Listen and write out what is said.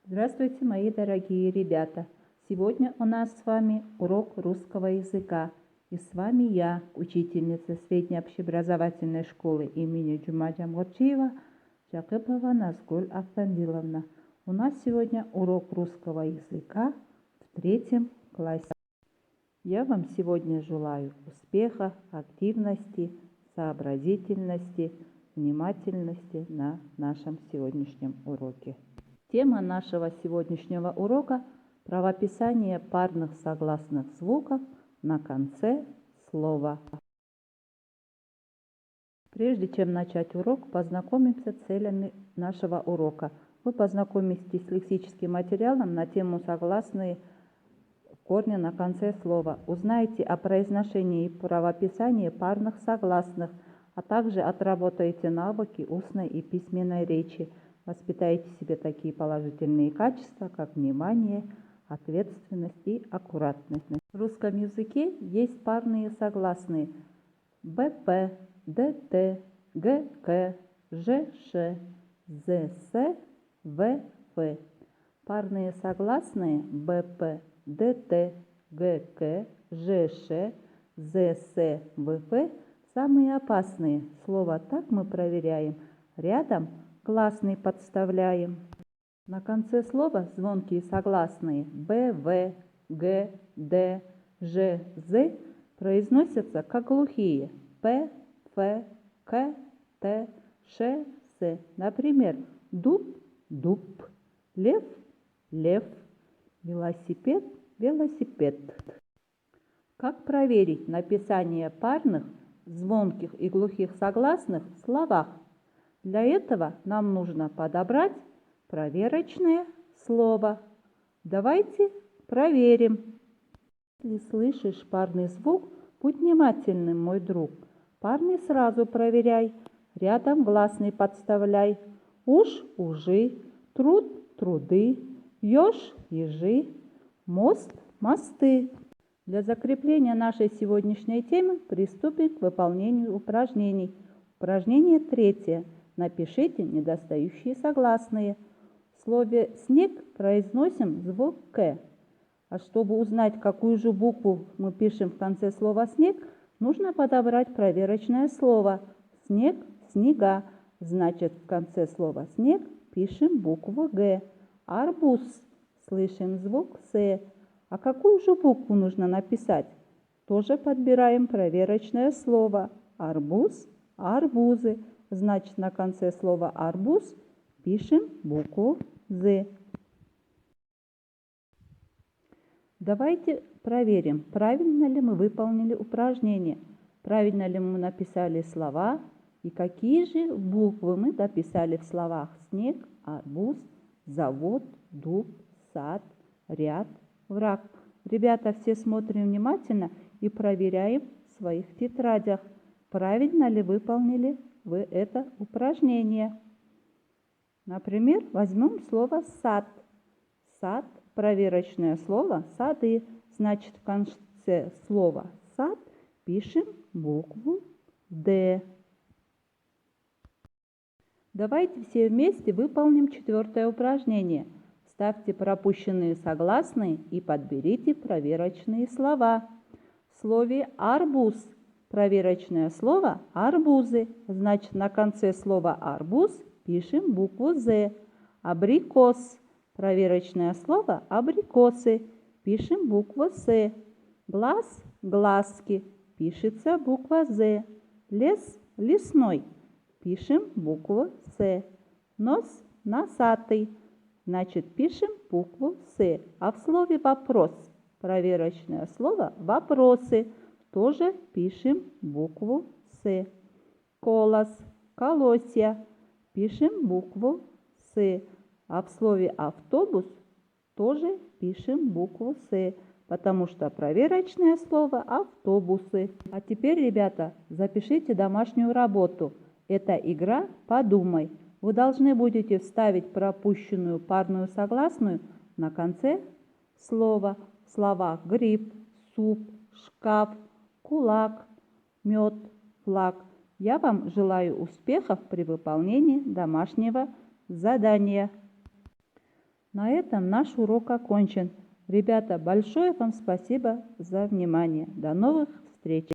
Здравствуйте, мои дорогие ребята! Сегодня у нас с вами урок русского языка. И с вами я, учительница средней общеобразовательной школы имени Джума Джамгурчиева Чакыпова Назгуль Автандиловна. У нас сегодня урок русского языка в 3 классе. Я вам сегодня желаю успеха, активности, сообразительности, внимательности на нашем сегодняшнем уроке. Тема нашего сегодняшнего урока – правописание парных согласных звуков на конце слова. Прежде чем начать урок, познакомимся с целями нашего урока. Вы познакомитесь с лексическим материалом на тему согласные корни на конце слова. Узнаете о произношении и правописании парных согласных, а также отработаете навыки устной и письменной речи. Воспитайте в себе такие положительные качества, как внимание, ответственность и аккуратность. В русском языке есть парные согласные БП, ДТ, ГК, ЖШ, ЗС, ВФ. Парные согласные БП, ДТ, ГК, ЖШ, ЗС, ВФ самые опасные. Слово «так» мы проверяем. Рядом гласный подставляем. На конце слова звонкие согласные Б, В, Г, Д, Ж, З произносятся как глухие П, Ф, К, Т, Ш, С. Например, дуб, дуб, лев, лев, велосипед, велосипед. Как проверить написание парных, звонких и глухих согласных в словах? Для этого нам нужно подобрать проверочное слово. Давайте проверим. Если слышишь парный звук, будь внимательным, мой друг. Парный сразу проверяй. Рядом гласный подставляй. Уж, ужи, труд, труды, еж, ежи, мост, мосты. Для закрепления нашей сегодняшней темы приступим к выполнению упражнений. Упражнение 3. Напишите недостающие согласные. В слове «снег» произносим звук «к». А чтобы узнать, какую же букву мы пишем в конце слова «снег», нужно подобрать проверочное слово. Снег, снега. Значит, в конце слова «снег» пишем букву «г». Арбуз. Слышим звук «с». А какую же букву нужно написать? Тоже подбираем проверочное слово. Арбуз, арбузы. Значит, на конце слова «арбуз» пишем букву «з». Давайте проверим, правильно ли мы выполнили упражнение, правильно ли мы написали слова и какие же буквы мы дописали в словах снег, арбуз, завод, дуб, сад, ряд, враг. Ребята, все смотрим внимательно и проверяем в своих тетрадях, правильно ли выполнили вы это упражнение. Например, возьмем слово «сад». Сад, проверочное слово «сады». Значит, в конце слова «сад» пишем букву «д». Давайте все вместе выполним 4 упражнение. Ставьте пропущенные согласные и подберите проверочные слова. В слове «арбуз» проверочное слово «арбузы». Значит, на конце слова «арбуз» пишем букву «з». Абрикос. Проверочное слово «абрикосы». Пишем букву «с». Глаз – глазки. Пишется буква «з». Лес – лесной. Пишем букву «с». Нос – носатый. Значит, пишем букву «с». А в слове «вопрос» проверочное слово «вопросы». Тоже пишем букву «с». Колос, колосья. Пишем букву «с». А в слове «автобус» тоже пишем букву «с», потому что проверочное слово «автобусы». А теперь, ребята, запишите домашнюю работу. Это игра «Подумай». Вы должны будете вставить пропущенную парную согласную на конце слова. В словах гриб, суп, шкаф, кулак, мед, флаг. Я вам желаю успехов при выполнении домашнего задания. На этом наш урок окончен. Ребята, большое вам спасибо за внимание. До новых встреч!